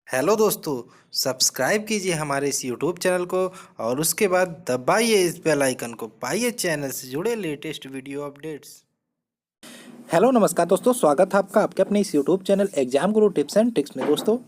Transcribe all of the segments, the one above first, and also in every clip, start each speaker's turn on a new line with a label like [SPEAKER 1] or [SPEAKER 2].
[SPEAKER 1] Hello दोस्तों, subscribe कीजिए हमारे इस यूट्यूब चैनल को और उसके बाद दबाइए इस बेल आइकन को। पाइए चैनल से जुड़े लेटेस्ट वीडियो अपडेट्स।
[SPEAKER 2] हेलो नमस्कार दोस्तों, स्वागत है आपका आपके अपने इस YouTube channel exam Guru tips and tricks में। दोस्तों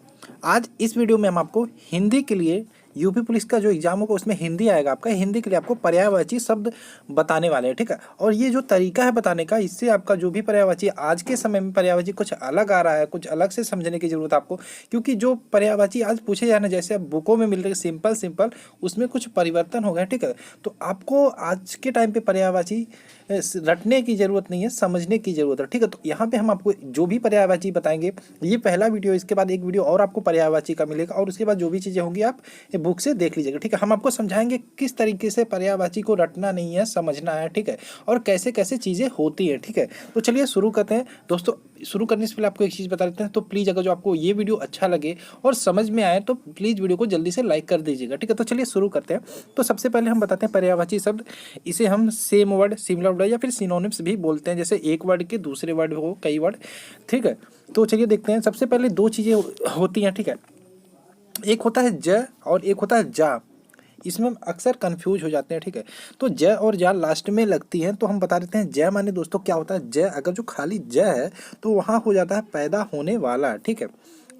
[SPEAKER 2] आज इस वीडियो में हम आपको हिंदी के लिए यूपी पुलिस का जो एग्जाम होगा उसमें हिंदी आएगा आपका। हिंदी के लिए आपको पर्यायवाची शब्द बताने वाले हैं, ठीक है। और ये जो तरीका है बताने का, इससे आपका जो भी पर्यायवाची आज के समय में पर्यायवाची कुछ अलग आ रहा है, कुछ अलग से समझने की जरूरत है आपको। क्योंकि जो पर्यायवाची आज पूछे जाए ना, जैसे अब बुकों में मिल रहे सिंपल सिंपल, उसमें कुछ परिवर्तन हो गया, ठीक है। तो आपको आज के टाइम पे पर्यायवाची रटने की जरूरत नहीं है, समझने की जरूरत है, ठीक है। तो यहाँ पे हम आपको जो भी पर्यायवाची बताएंगे, ये पहला वीडियो, इसके बाद एक वीडियो और आपको पर्यायवाची का मिलेगा और उसके बाद जो भी चीज़ें होंगी आप ये बुक से देख लीजिएगा, ठीक है। हम आपको समझाएंगे किस तरीके से पर्यायवाची को रटना नहीं है, समझना है, ठीक है, और कैसे कैसे चीज़ें होती हैं, ठीक है। तो चलिए शुरू करते हैं दोस्तों। शुरू करने से पहले आपको एक चीज़ बता देते हैं, तो प्लीज़ अगर जो आपको ये वीडियो अच्छा लगे और समझ में आए तो प्लीज़ वीडियो को जल्दी से लाइक कर दीजिएगा, ठीक है। तो चलिए शुरू करते हैं। तो सबसे पहले हम बताते हैं पर्यायवाची शब्द। इसे हम सेम वर्ड, सिमिलर वर्ड या फिर सिनोनिम्स भी बोलते हैं, जैसे एक वर्ड के दूसरे वर्ड हो, कई वर्ड, ठीक है। तो चलिए देखते हैं। सबसे पहले दो चीज़ें होती हैं, ठीक है। एक होता है ज और एक होता है जा। इसमें हम अक्सर कंफ्यूज हो जाते हैं, ठीक है। तो ज और जा लास्ट में लगती हैं, तो हम बता देते हैं। ज माने दोस्तों क्या होता है, ज अगर जो खाली ज है तो वहाँ हो जाता है पैदा होने वाला, ठीक है।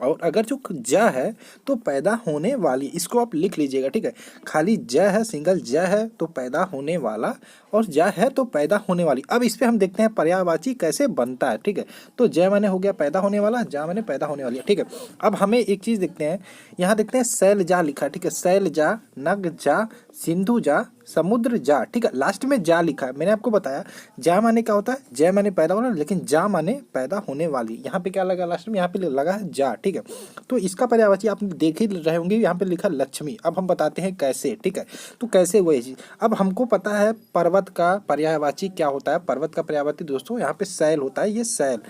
[SPEAKER 2] और अगर जो ज है तो पैदा होने वाली, इसको आप लिख लीजिएगा, ठीक है। खाली ज है, सिंगल ज है तो पैदा होने वाला, और ज है तो पैदा होने वाली। अब इस पे हम देखते हैं पर्यायवाची कैसे बनता है, ठीक है। तो ज माने हो गया पैदा होने वाला, जा माने पैदा होने वाली, ठीक है। अब हमें एक चीज़ देखते हैं, यहाँ देखते हैं शैलजा लिखा है, ठीक है। शैलजा, नग जा, सिंधु जा, समुद्र जा, ठीक है। लास्ट में जा लिखा है। मैंने आपको बताया जा माने क्या होता है, जय माने पैदा होना, लेकिन जा माने पैदा होने वाली। यहाँ पे क्या लगा लास्ट में, यहाँ पे लगा है जा, ठीक है। तो इसका पर्यायवाची आप देख ही रहे होंगे, यहाँ पे लिखा लक्ष्मी। अब हम बताते हैं कैसे, ठीक है। तो कैसे हुआ ये चीज। अब हमको पता है पर्वत का पर्यायवाची क्या होता है। पर्वत का पर्यायवाची दोस्तों यहाँ पे शैल होता है, ये शैल।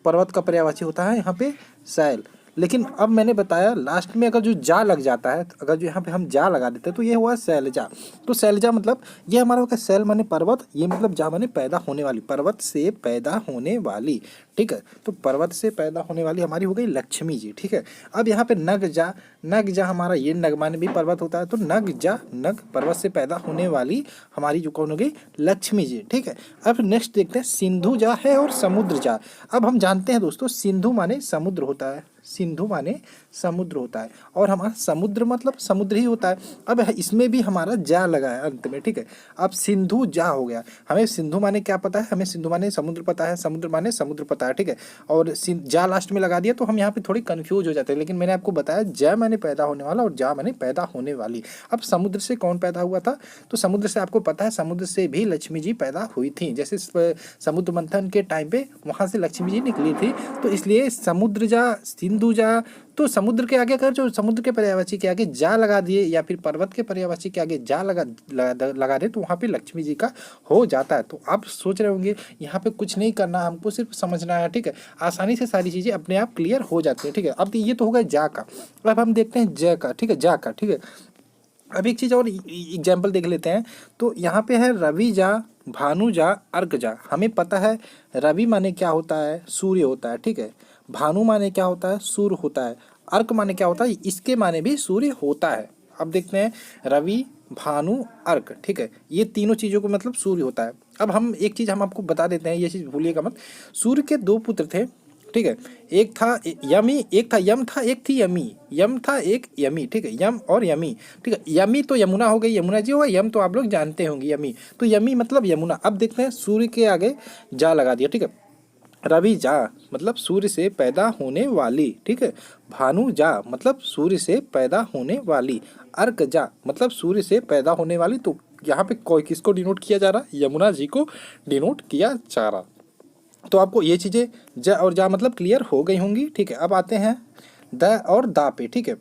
[SPEAKER 2] पर्वत का पर्यायवाची होता है यहाँ पे शैल। लेकिन अब मैंने बताया लास्ट में अगर जो जा लग जाता है, अगर जो यहाँ पे हम जा लगा देते हैं तो ये हुआ शैलजा। तो शैलजा मतलब ये हमारा होगा, शैल माने पर्वत, ये मतलब जा माने पैदा होने वाली, पर्वत से पैदा होने वाली, ठीक है। तो पर्वत से पैदा होने वाली हमारी हो गई लक्ष्मी जी, ठीक है। अब यहाँ पे नग जा, नग जा हमारा ये नग माने भी पर्वत होता है, तो नग जा, नग पर्वत से पैदा होने वाली हमारी जो कौन हो गई, लक्ष्मी जी, ठीक है। अब नेक्स्ट देखते हैं सिंधु जा है और समुद्र जा। अब हम जानते हैं दोस्तों, सिंधु माने समुद्र होता है, सिंधु माने समुद्र होता है, और हमारा समुद्र मतलब समुद्र ही होता है। अब इसमें भी हमारा जा लगा है अंत में, ठीक है। अब सिंधु जा हो गया। हमें सिंधु माने क्या पता है, हमें सिंधु माने समुद्र पता है, समुद्र माने समुद्र पता है, ठीक है। और जा लास्ट में लगा दिया तो हम यहाँ पे थोड़ी कंफ्यूज हो जाते हैं, लेकिन मैंने आपको बताया जा माने पैदा होने वाला और जा माने पैदा होने वाली। अब समुद्र से कौन पैदा हुआ था, तो समुद्र से आपको पता है, समुद्र से भी लक्ष्मी जी पैदा हुई थी। जैसे समुद्र मंथन के टाइम पे वहाँ से लक्ष्मी जी निकली थी, तो इसलिए समुद्र जा, सिंधु जा। तो समुद्र के आगे अगर जो समुद्र के पर्यायवाची के आगे जा लगा दिए, या फिर पर्वत के पर्यायवाची के आगे जा लगा दे, तो वहाँ पे लक्ष्मी जी का हो जाता है। तो आप सोच रहे होंगे यहाँ पे कुछ नहीं करना, हमको सिर्फ समझना है, ठीक है। आसानी से सारी चीज़ें अपने आप क्लियर हो जाती है, ठीक है। अब ये तो होगा जा का। अब हम देखते हैं ज का, ठीक है, जा का, ठीक है। अब एक चीज़ और एग्जाम्पल देख लेते हैं। तो यहाँ पे है रवि जा, भानु जा, अर्घ जा। हमें पता है रवि माने क्या होता है, सूर्य होता है, ठीक है। भानु माने क्या होता है, सूर्य होता है। अर्क माने क्या होता है, इसके माने भी सूर्य होता है। अब देखते हैं रवि, भानु, अर्क, ठीक है। ये तीनों चीज़ों को मतलब सूर्य होता है। अब हम एक चीज़ हम आपको बता देते हैं, ये चीज़ भूलिएगा मत। सूर्य के दो पुत्र थे, ठीक है। एक था यमी, एक था यम, था एक थी यमी। यम था एक यमी, ठीक है, यम और यमी, ठीक है। यमी तो यमुना हो गई, यमुना जी होगा। यम तो आप लोग जानते होंगे, यमी। तो यमी मतलब यमुना। अब देखते हैं सूर्य के आगे जा लगा दिया, ठीक है। रवि जा मतलब सूर्य से पैदा होने वाली, ठीक है। भानु जा मतलब सूर्य से पैदा होने वाली। अर्क जा मतलब सूर्य से पैदा होने वाली। तो यहाँ पे कोई किसको डिनोट किया जा रहा है, यमुना जी को डिनोट किया जा रहा। तो आपको ये चीज़ें ज और जा मतलब क्लियर हो गई होंगी, ठीक है। अब आते हैं द और दा पे, ठीक है।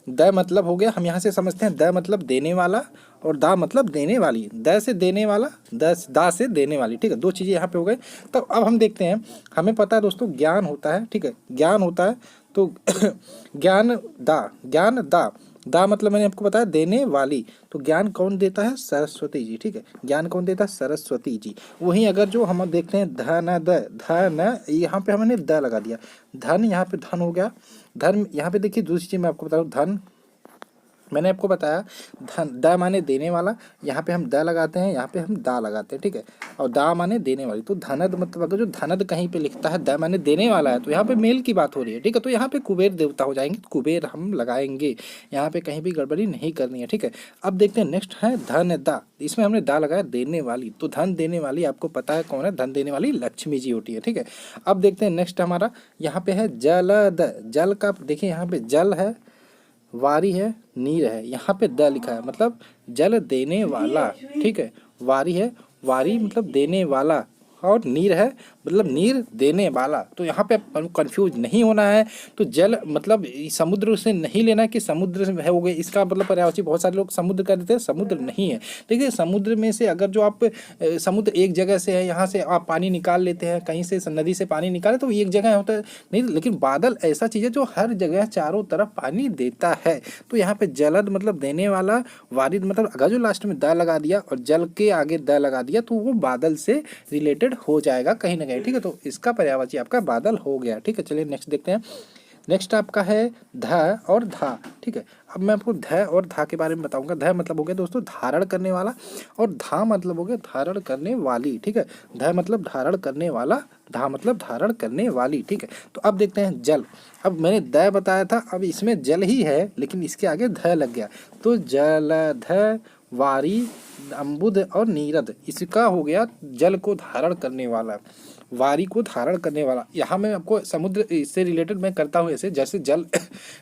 [SPEAKER 2] द मतलब हो गया, हम यहाँ से समझते हैं द मतलब देने वाला, और दा मतलब देने वाली। द से देने वाला, दा से देने वाली, ठीक है। दो चीज़ें यहाँ पे हो गए। तो अब हम देखते हैं, हमें पता है दोस्तों ज्ञान होता है, ठीक है, ज्ञान होता है। तो ज्ञान दा, दा मतलब मैंने आपको बताया देने वाली, तो ज्ञान कौन देता है? सरस्वती जी। ठीक है, ज्ञान कौन देता है? सरस्वती जी। वहीं अगर जो हम देखते हैं धन द, धन यहाँ पे हमने द लगा दिया, धन यहाँ पे धन हो गया, धन यहाँ पे देखिए दूसरी चीज मैं आपको बता दूं, धन मैंने आपको बताया धन, द माने देने वाला, यहाँ पे हम द लगाते हैं, यहाँ पे हम दा लगाते हैं। ठीक है, और दा माने देने वाली, तो धनद मतलब अगर जो धनद कहीं पे लिखता है द माने देने वाला है, तो यहाँ पे मेल की बात हो रही है। ठीक है, तो यहाँ पे कुबेर देवता हो जाएंगे, तो कुबेर हम लगाएंगे, यहाँ पे कहीं भी गड़बड़ी नहीं करनी है। ठीक है, अब देखते हैं नेक्स्ट है धन दा, इसमें हमने दा लगाया देने वाली, तो धन देने वाली आपको पता है कौन है? धन देने वाली लक्ष्मी जी होती है। ठीक है, अब देखते हैं नेक्स्ट हमारा यहाँ पे है जलद, जल का देखिए यहाँ पे जल है, वारी है, नीर है, यहाँ पे द लिखा है मतलब जल देने वाला। ठीक है, वारी है, वारी मतलब देने वाला, और नीर है मतलब नीर देने वाला, तो यहाँ पे कंफ्यूज नहीं होना है। तो जल मतलब समुद्र से नहीं लेना कि समुद्र से है हो गए, इसका मतलब पर्यायवाची बहुत सारे लोग समुद्र कर देते हैं, समुद्र नहीं है। देखिए समुद्र में से अगर जो आप समुद्र एक जगह से है, यहाँ से आप पानी निकाल लेते हैं, कहीं से नदी से पानी निकाले तो एक जगह होता है नहीं, लेकिन बादल ऐसा चीज़ है जो हर जगह चारों तरफ पानी देता है। तो यहाँ पे जलद मतलब देने वाला, वारिद मतलब अगर जो लास्ट में द लगा दिया और जल के आगे द लगा दिया तो वो बादल से रिलेटेड हो जाएगा कहीं ना कहीं। ठीक है, तो इसका पर्यायवाची आपका बादल हो गया। ठीक है, चलिए नेक्स्ट देखते हैं। नेक्स्ट आपका है ध और धा। ठीक है, अब मैं आपको ध और धा के बारे में बताऊंगा। ध मतलब हो गया दोस्तों धारण करने वाला, और धा मतलब हो गया धारण करने वाली। ठीक है, ध मतलब धारण करने वाला, धा मतलब धारण करने वाली। ठीक है, तो अब देखते हैं जल। अब मैंने द बताया था, अब इसमें जल ही है लेकिन इसके आगे ध लग गया, तो जलध, वारी, अम्बुद और नीरद, इसका हो गया जल को धारण करने वाला, वारी को धारण करने वाला। यहाँ मैं आपको समुद्र इससे रिलेटेड मैं करता हूँ ऐसे, जैसे जल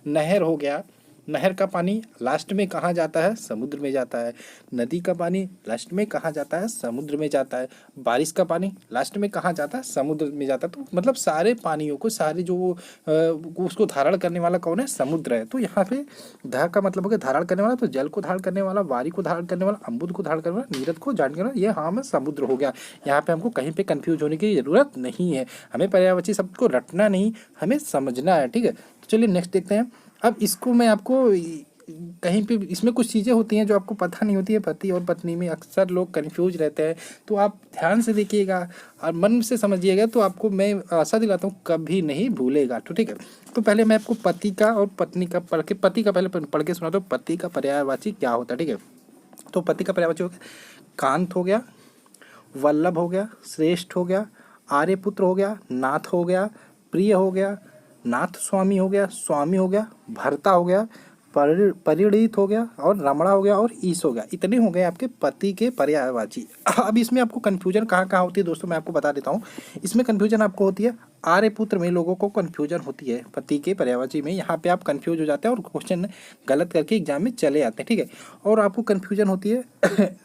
[SPEAKER 2] नहर हो गया, नहर का पानी लास्ट में कहाँ जाता है? समुद्र में जाता है। नदी का पानी लास्ट में कहाँ जाता है? समुद्र में जाता है। बारिश का पानी लास्ट में कहाँ जाता है? समुद्र में जाता है। तो मतलब सारे पानियों को, सारे जो उसको धारण करने वाला कौन है? समुद्र है। तो यहाँ पे ध का मतलब हो गया धारण करने वाला, तो जल को धारण करने वाला, वारी को धारण करने वाला, अम्बुद को धारण करने वाला, नीरद को धारण करने वाला, ये हाँ में समुद्र हो गया। यहाँ पे हमको कहीं पे कंफ्यूज होने की जरूरत नहीं है, हमें पर्यायवाची शब्द को रटना नहीं, हमें समझना है। ठीक है, तो चलिए नेक्स्ट देखते हैं। अब इसको मैं आपको कहीं पे, इसमें कुछ चीज़ें होती हैं जो आपको पता नहीं होती है, पति और पत्नी में अक्सर लोग कंफ्यूज रहते हैं, तो आप ध्यान से देखिएगा और मन से समझिएगा, तो आपको मैं आशा दिलाता हूँ कभी नहीं भूलेगा। तो ठीक है, तो पहले मैं आपको पति का और पत्नी का पढ़ के, पति का पहले पढ़ के सुनाता हूँ, पति का पर्यायवाची क्या होता है। ठीक है, तो पति का पर्यायवाची हो गया कांत हो गया, वल्लभ हो गया, श्रेष्ठ हो गया, आर्यपुत्र हो गया, नाथ हो गया, प्रिय हो गया, नाथ स्वामी हो गया, स्वामी हो गया, भर्ता हो गया, परिणीत हो गया, और रमणा हो गया, और ईश हो गया। इतने हो गए आपके पति के पर्यायवाची। अब इसमें आपको कन्फ्यूजन कहाँ कहाँ होती है दोस्तों, मैं आपको बता देता हूँ। इसमें कन्फ्यूजन आपको होती है आर्यपुत्र में, लोगों को कन्फ्यूजन होती है पति के पर्यायवाची में, यहाँ पे आप कन्फ्यूज हो जाते हैं और क्वेश्चन गलत करके एग्जाम में चले आते हैं। ठीक है, और आपको कन्फ्यूजन होती है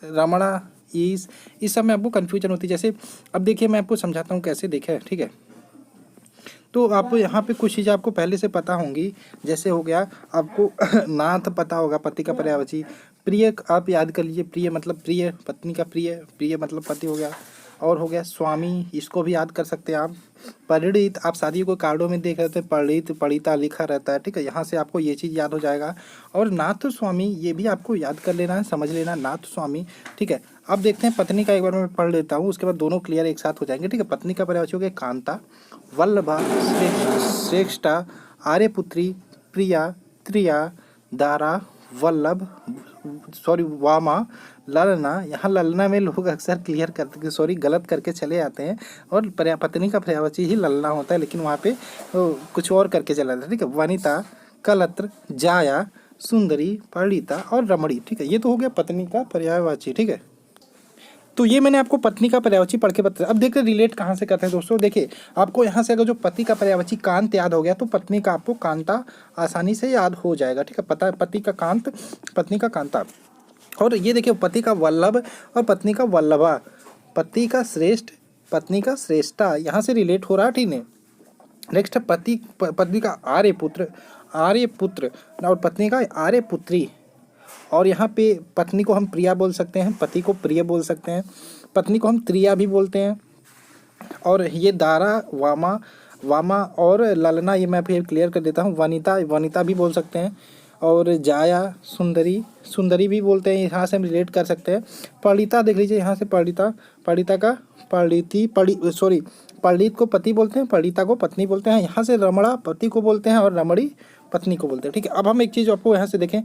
[SPEAKER 2] रमणा, इस सब में आपको कन्फ्यूजन होती है। जैसे अब देखिए मैं आपको समझाता हूँ कैसे, देखें। ठीक है, तो आपको यहाँ पे कुछ चीज़ें आपको पहले से पता होंगी, जैसे हो गया आपको नाथ पता होगा पति का पर्यायवाची, प्रिय आप याद कर लीजिए, प्रिय मतलब प्रिय, पत्नी का प्रिय, प्रिय मतलब पति हो गया, और हो गया स्वामी, इसको भी याद कर सकते हैं आप। परिणीत, आप शादियों को कार्डों में देख रहे थे परिणीत, परिता लिखा रहता है। ठीक है, यहाँ से आपको ये चीज़ याद हो जाएगा। और नाथ स्वामी, ये भी आपको याद कर लेना है, समझ लेना, नाथ स्वामी। ठीक है, अब देखते हैं पत्नी का, एक बार मैं पढ़ लेता हूँ, उसके बाद दोनों क्लियर एक साथ हो जाएंगे। ठीक है, पत्नी का पर्यायवाची हो गया कांता, वल्लभा, श्रेष्ठा, आर्यपुत्री, प्रिया, त्रिया, दारा, वल्लभ, वामा, ललना। यहाँ ललना में लोग अक्सर क्लियर करते, सॉरी गलत करके चले आते हैं, और पत्नी का पर्यायवाची ही ललना होता है, लेकिन वहाँ पे कुछ और करके चला जाता है। ठीक है, वनिता, कलत्र, जाया, सुंदरी, परिणीता और रमणी। ठीक है, ये तो हो गया पत्नी का पर्यायवाची। ठीक है, तो ये मैंने आपको पत्नी का पर्यायवाची पढ़ के बताया। अब देखते रिलेट कहाँ से करते हैं दोस्तों। देखिए आपको यहाँ से अगर जो पति का पर्यायवाची कांत याद हो गया, तो पत्नी का आपको कांता आसानी से याद हो जाएगा। ठीक है, पति का कांत, पत्नी का कांता। और ये देखिए पति का वल्लभ और पत्नी का वल्लभा, पति का श्रेष्ठ, पत्नी का श्रेष्ठा, यहाँ से रिलेट हो रहा है। ठीक है, नेक्स्ट पत्नी का आर्यपुत्र, आर्यपुत्र, और पत्नी का आर्यपुत्री। और यहाँ पे पत्नी को हम प्रिया बोल सकते हैं, पति को प्रिय बोल सकते हैं, पत्नी को हम त्रिया भी बोलते हैं। और ये दारा, वामा और ललना, ये मैं फिर क्लियर कर देता हूँ, वनिता भी बोल सकते हैं। और जाया सुंदरी, सुंदरी भी बोलते हैं, यहाँ से हम रिलेट कर सकते हैं। पंडिता देख लीजिए, यहाँ से पंडिता, पंडिता का पंडिती पंडित को पति बोलते हैं, पंडिता को पत्नी बोलते हैं। यहाँ से रमणा पति को बोलते हैं और रमणी पत्नी को बोलते हैं। ठीक है, अब हम एक चीज़ आपको यहाँ से देखें,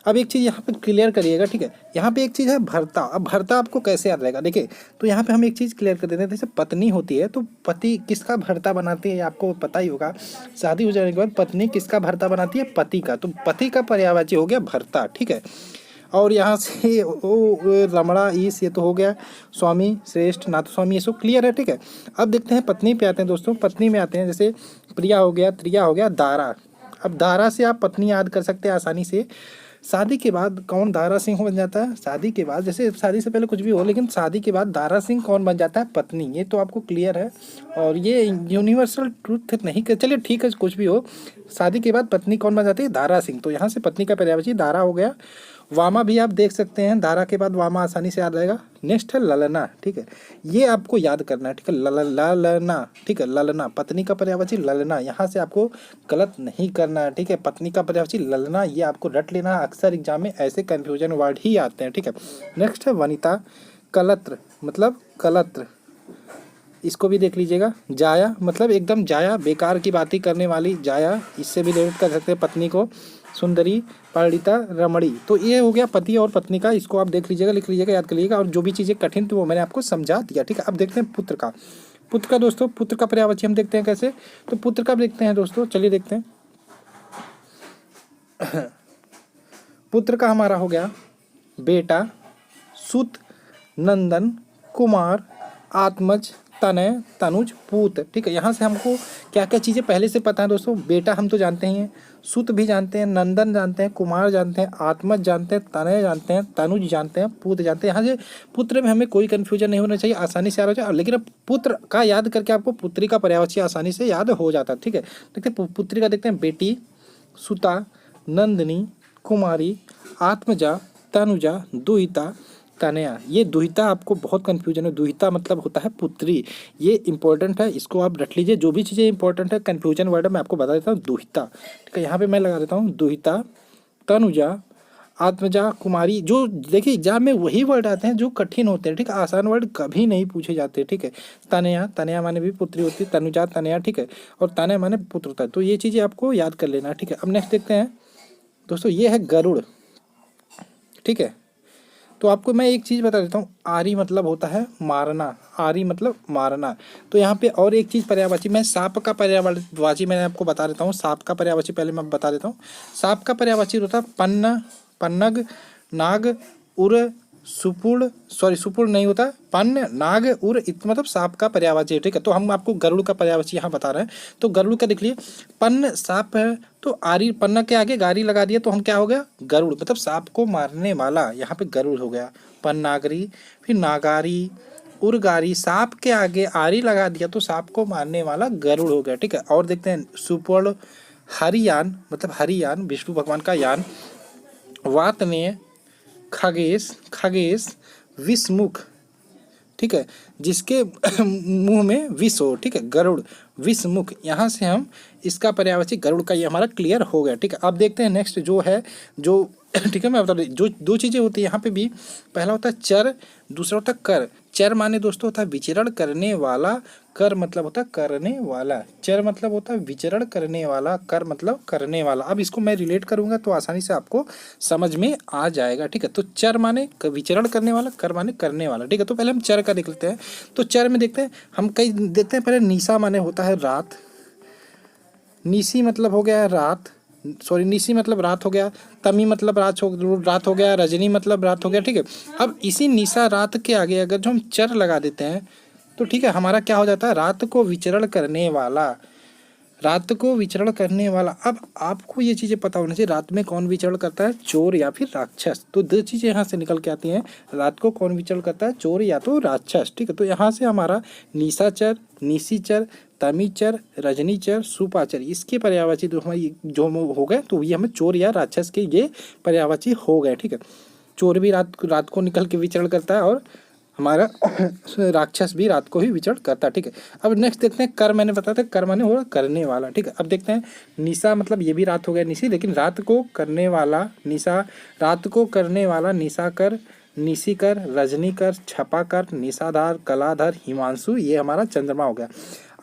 [SPEAKER 2] अब एक चीज़ यहाँ पे क्लियर करिएगा। ठीक है, यहाँ पे एक चीज़ है भर्ता। अब भर्ता आपको कैसे याद रहेगा, देखिए तो यहाँ पे हम एक चीज़ क्लियर कर देते हैं। जैसे पत्नी होती है तो पति किसका भर्ता बनाती है, आपको पता ही होगा। शादी हो जाने के बाद पत्नी किसका भर्ता बनाती है, पति का। तो पति का पर्यायवाची हो गया भर्ता। ठीक है, और यहाँ से रमणा ईस, ये तो हो गया स्वामी, श्रेष्ठ, नाथ स्वामी, ये सब क्लियर है। ठीक है, अब देखते हैं पत्नी पे आते हैं दोस्तों। पत्नी में आते हैं, जैसे प्रिया हो गया, त्रिया हो गया, दारा। अब दारा से आप पत्नी याद कर सकते हैं आसानी से। शादी के बाद कौन दारा सिंह बन जाता है, शादी के बाद, जैसे शादी से पहले कुछ भी हो, लेकिन शादी के बाद दारा सिंह कौन बन जाता है, पत्नी। ये तो आपको क्लियर है, और ये यूनिवर्सल ट्रूथ नहीं कर, चलिए ठीक है कुछ भी हो, शादी के बाद पत्नी कौन बन जाती है, दारा सिंह। तो यहाँ से पत्नी का पर्यायवाची दारा हो गया। वामा भी आप देख सकते हैं, दारा के बाद वामा आसानी से याद रहेगा। नेक्स्ट है ललना। ठीक है, ये आपको याद करना है। ठीक है, ललना। ठीक है, ललना पत्नी का पर्यायवाची ललना, यहाँ से आपको गलत नहीं करना है। ठीक है, पत्नी का पर्यायवाची ललना, ये आपको रट लेना है। अक्सर एग्जाम में ऐसे कन्फ्यूजन वर्ड ही आते हैं। ठीक है, नेक्स्ट है वनिता। कलत्र मतलब कलत्र, इसको भी देख लीजिएगा। जाया मतलब एकदम जाया, बेकार की बातें करने वाली जाया, इससे भी रिलेट कर सकते हैं पत्नी को। सुंदरी, पंडिता, रमणी। तो ये हो गया पति और पत्नी का, इसको आप देख लीजिएगा, लिख लीजिएगा, याद कर लीजिएगा। और जो भी चीज़ें कठिन थी वो मैंने आपको समझा दिया। ठीक है, अब देखते हैं पुत्र का। पुत्र का दोस्तों, पुत्र का पर्यायवाची हम देखते हैं कैसे, तो पुत्र का देखते हैं दोस्तों, चलिए देखते हैं। पुत्र का हमारा हो गया बेटा, सुत, नंदन, कुमार, आत्मज, तनय, तनुज, पूत। ठीक है, यहाँ से हमको क्या क्या चीज़ें पहले से पता है दोस्तों। बेटा हम तो जानते ही हैं, सुत भी जानते हैं, नंदन जानते हैं, कुमार जानते हैं, आत्मज जानते हैं, तनय जानते हैं, तनुज जानते हैं, पूत जानते हैं। यहाँ से पुत्र में हमें कोई कन्फ्यूजन नहीं होना चाहिए, आसानी से याद हो जाए। लेकिन अब पुत्र का याद करके आपको पुत्री का पर्यायवाची आसानी से याद हो जाता है। ठीक है, देखते हैं पुत्री का, देखते हैं बेटी, सुता, नंदिनी, कुमारी, आत्मजा, तनुजा, दुहिता, तनया। ये दुहिता आपको बहुत कन्फ्यूजन है, दुहिता मतलब होता है पुत्री, ये इंपॉर्टेंट है, इसको आप रख लीजिए। जो भी चीज़ें इंपॉर्टेंट है कन्फ्यूजन वर्ड मैं आपको बता देता हूँ, दुहिता। ठीक है, यहाँ पे मैं लगा देता हूँ दुहिता, तनुजा, आत्मजा, कुमारी। जो देखिए एग्जाम में वही वर्ड आते हैं जो कठिन होते हैं। ठीक है, आसान वर्ड कभी नहीं पूछे जाते। ठीक है, तनया, तनया माने भी पुत्री होती है, तनुजा, तनया। ठीक है, और तनय माने पुत्र होता है। तो ये चीज़ें आपको याद कर लेना। ठीक है, अब नेक्स्ट देखते हैं दोस्तों, ये है गरुड़। ठीक है, तो आपको मैं एक चीज़ बता देता हूँ, आरी मतलब होता है मारना, आरी मतलब मारना। तो यहाँ पे और एक चीज़ पर्यायवाची, मैं सांप का पर्यायवाची मैंने आपको बता देता हूँ। सांप का पर्यायवाची पहले मैं बता देता हूँ। सांप का पर्यायवाची होता है पन्न, पन्नग, नाग, उर, सुपुड़, सॉरी सुपुड़ नहीं होता, पन्न, नाग, उर, मतलब सांप का पर्यायवाची है। ठीक है, तो हम आपको गरुड़ का पर्यायवाची यहाँ बता रहे हैं। तो गरुड़ का देख लिए, पन्न सांप है, तो आरी, पन्ना के आगे गारी लगा दिया तो हम क्या हो गया, गरुड़, मतलब सांप को मारने वाला। यहाँ पे गरुड़ हो गया। पन्नागरी, फिर नागारी, उर्गारी, सांप के आगे आरी लगा दिया तो सांप को मारने वाला गरुड़ हो गया। ठीक है, और देखते हैं सुपर्ण, हरियान मतलब हरियान, विष्णु भगवान का यान, वातनेय, खगेश, खगेश, विषमुख। ठीक है, जिसके मुंह में विष हो। ठीक है, गरुड़, विषमुख। यहाँ से हम इसका पर्यायवाची गरुड़ का ये हमारा क्लियर हो गया। ठीक है, अब देखते हैं नेक्स्ट जो है, जो ठीक है मैं बता दूँ, जो दो चीज़ें होती है यहाँ पे भी, पहला होता है चर, दूसरा होता है कर। चर माने दोस्तों होता है विचरण करने वाला, कर मतलब होता है करने वाला। चर मतलब होता है विचरण करने वाला, कर मतलब करने वाला। अब इसको मैं रिलेट करूंगा तो आसानी से आपको समझ में आ जाएगा। ठीक है, तो चर माने विचरण करने वाला, कर माने करने वाला। ठीक है, तो पहले हम चर का देख लेते हैं। तो चर में देखते हैं हम, कई देखते हैं पहले, निशा माने होता है रात, निशी मतलब हो गया रात, सॉरी निशी मतलब रात हो गया, तमी मतलब रात हो गया, रजनी मतलब रात हो गया। ठीक है, अब इसी निशा रात के आगे अगर जो हम चर लगा देते हैं तो ठीक है, हमारा क्या हो जाता है, रात को विचरण करने वाला, रात को विचरण करने वाला। अब आपको ये चीज़ें पता होनी चाहिए, रात में कौन विचरण करता है, चोर या फिर राक्षस। तो दो चीज़ें यहाँ से निकल के आती हैं, रात को कौन विचरण करता है, चोर या तो राक्षस। ठीक है, तो यहाँ से हमारा निशाचर, निशीचर, तमीचर, रजनीचर, सुपाचर, इसके पर्यायवाची तो हमारी जो हो गए, तो ये हमें चोर या राक्षस के ये पर्यायवाची हो गए। ठीक है, चोर भी रात को निकल के विचरण करता है और हमारा राक्षस भी रात को ही विचरण करता है। ठीक है, अब नेक्स्ट देखते हैं कर। मैंने बताया था कर माने हो करने वाला। ठीक है, अब देखते हैं निशा, मतलब ये भी रात हो गया निशी, लेकिन रात को करने वाला निशा, रात को करने वाला निशाकर, निशिकर, रजनीकर, छपाकर, निशाधार, कलाधर, हिमांशु, ये हमारा चंद्रमा हो गया।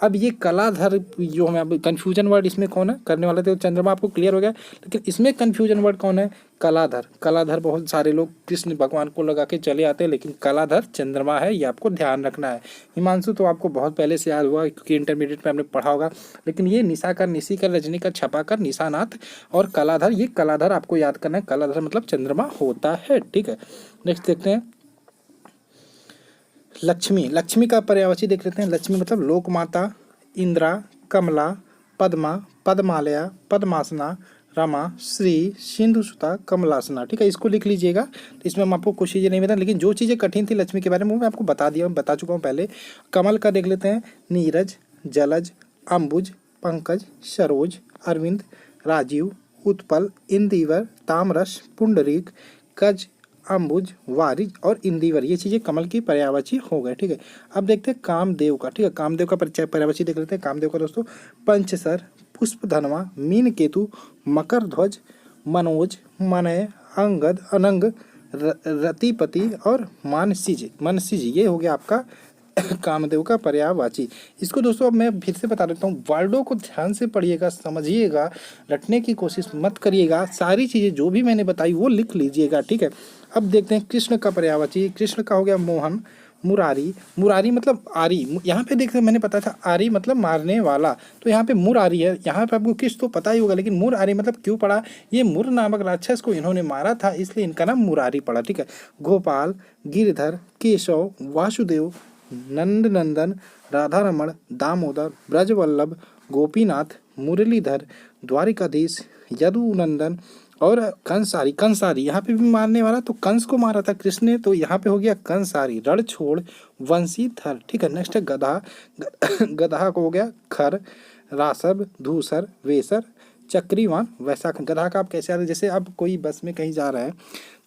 [SPEAKER 2] अब ये कलाधर जो हमें अब कन्फ्यूजन वर्ड इसमें कौन है, करने वाला तो चंद्रमा आपको क्लियर हो गया, लेकिन इसमें कन्फ्यूजन वर्ड कौन है, कलाधर। कलाधर बहुत सारे लोग कृष्ण भगवान को लगा के चले आते हैं, लेकिन कलाधर चंद्रमा है, ये आपको ध्यान रखना है। हिमांशु तो आपको बहुत पहले से याद हुआ क्योंकि इंटरमीडिएट में आपने पढ़ा होगा, लेकिन ये निशाकर, निशिकर, रजनीकर, छपाकर, निशानाथ और कलाधर, ये कलाधर आपको याद करना है। कलाधर मतलब चंद्रमा होता है। ठीक है, नेक्स्ट देखते हैं लक्ष्मी। लक्ष्मी का पर्यायवाची देख लेते हैं। लक्ष्मी मतलब लोक माता, इंद्रा, कमला, पद्मा, पद्मालया, पद्मासना, रमा, श्री, सिंधुसुता, कमलासना। ठीक है, इसको लिख लीजिएगा। तो इसमें हम आपको कुछ चीज़ें नहीं बता, लेकिन जो चीज़ें कठिन थी लक्ष्मी के बारे में वो मैं आपको बता चुका हूँ पहले। कमल का देख लेते हैं। नीरज, जलज, अंबुज, पंकज, सरोज, अरविंद, राजीव, उत्पल, इंदिवर, तामरस, पुंडरीक, कज, अंबुज, वारिज और इंदिवर, ये चीज़ें कमल की पर्यायवाची हो गए। ठीक है, अब देखते हैं कामदेव का। ठीक है, कामदेव का पर्यायवाची देख लेते हैं। कामदेव का दोस्तों पंचसर, पुष्पधनवा, मीन केतु, मकर ध्वज, मनोज, मनय, अंगद, अनंग, रतिपति और मानसिज। मानसिज ये हो गया आपका कामदेव का पर्यायवाची। इसको दोस्तों अब मैं फिर से बता देता हूँ, वर्डों को ध्यान से पढ़िएगा, समझिएगा, रटने की कोशिश मत करिएगा। सारी चीज़ें जो भी मैंने बताई वो लिख लीजिएगा। ठीक है, अब देखते हैं कृष्ण का पर्यायवाची। कृष्ण का हो गया मोहन, मुरारी। मुरारी मतलब आरी, यहाँ पे देखते मैंने पता था आरी मतलब मारने वाला, तो यहाँ पे मुरारी है। यहाँ पे आपको कृष्ण तो पता ही होगा, लेकिन मुरारी मतलब क्यों पड़ा, ये मुर नामक राक्षस को इन्होंने मारा था, इसलिए इनका नाम मुरारी पड़ा। ठीक है, गोपाल, गिरधर, केशव, वासुदेव, नंदनंदन, राधारमण, दामोदर, ब्रजवल्लभ, गोपीनाथ, मुरलीधर, द्वारिकाधीश, यदुनंदन और कंसारी। कंसारी यहाँ पे भी मारने वाला, तो कंस को मारा था कृष्ण ने, तो यहाँ पे हो गया कंसारी। रणछोड़, वंशीधर। ठीक है, नेक्स्ट है गधा। गधा को हो गया खर, रासब, धूसर, वेसर, चक्रीवान, वैशाख। गधा का आप कैसे आते, जैसे आप कोई बस में कहीं जा रहे हैं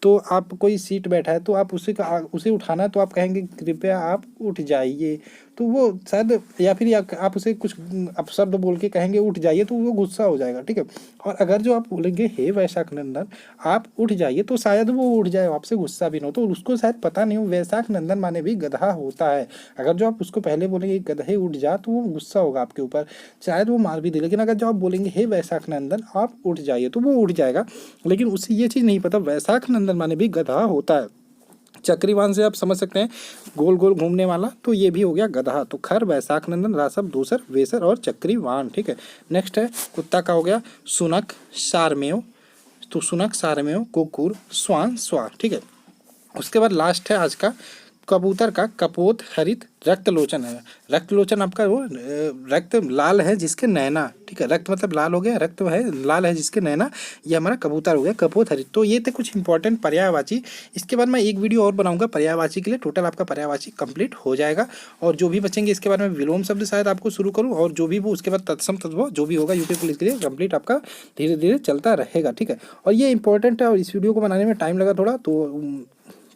[SPEAKER 2] तो आप कोई सीट बैठा है तो आप उसे उठाना है तो आप कहेंगे कृपया आप उठ जाइए, तो वो शायद या फिर आप उसे कुछ अपशब्द बोल के कहेंगे उठ जाइए तो वो गुस्सा हो जाएगा। ठीक है, और अगर जो आप बोलेंगे हे वैशाख नंदन आप उठ जाइए तो शायद वो उठ जाए, आपसे गुस्सा भी ना हो, तो उसको शायद पता नहीं हो वैशाख नंदन माने भी गधा होता है। अगर जो आप उसको पहले बोलेंगे गधे उठ जा तो वो गुस्सा होगा आपके ऊपर, शायद वो मार भी दे, लेकिन अगर जो आप बोलेंगे हे वैशाख नंदन आप उठ जाइए तो वो उठ जाएगा, लेकिन उसे ये चीज़ नहीं पता वैशाख नंदन माने भी गधा होता है। चक्रीवान से आप समझ सकते हैं गोल गोल घूमने वाला, तो ये भी हो गया गधा। तो खर, वैशाख नंदन, रासब, दूसर, वेसर और चक्रीवान। ठीक है, नेक्स्ट है कुत्ता का हो गया सुनक, सारमेव। तो सुनक, सारमेव, कुकुर, स्वान, स्वा। ठीक है, उसके बाद लास्ट है आज का कबूतर का कपोत, हरित, रक्तलोचन है। रक्तलोचन आपका वो रक्त लाल है जिसके नैना। ठीक है, रक्त मतलब लाल हो गया, रक्त है लाल है जिसके नैना, ये हमारा कबूतर हो गया कपोत, हरित। तो ये थे कुछ इंपॉर्टेंट पर्यायवाची। इसके बाद मैं एक वीडियो और बनाऊंगा पर्यायवाची के लिए, टोटल आपका पर्यायवाची कंप्लीट हो जाएगा। और जो भी बचेंगे इसके बाद में विलोम शब्द शायद आपको शुरू करूँ, और जो भी वो उसके बाद तत्सम तत्व जो भी होगा यूपी पुलिस के लिए कंप्लीट आपका धीरे धीरे चलता रहेगा। ठीक है, और ये इंपॉर्टेंट है और इस वीडियो को बनाने में टाइम लगा थोड़ा, तो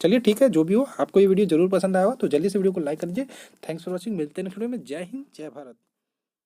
[SPEAKER 2] चलिए ठीक है, जो भी हो आपको ये वीडियो जरूर पसंद आया हो तो जल्दी से वीडियो को लाइक कर दीजिए। थैंक्स फॉर वॉचिंग, मिलते हैं नेक्स्ट वीडियो में। जय हिंद, जय भारत।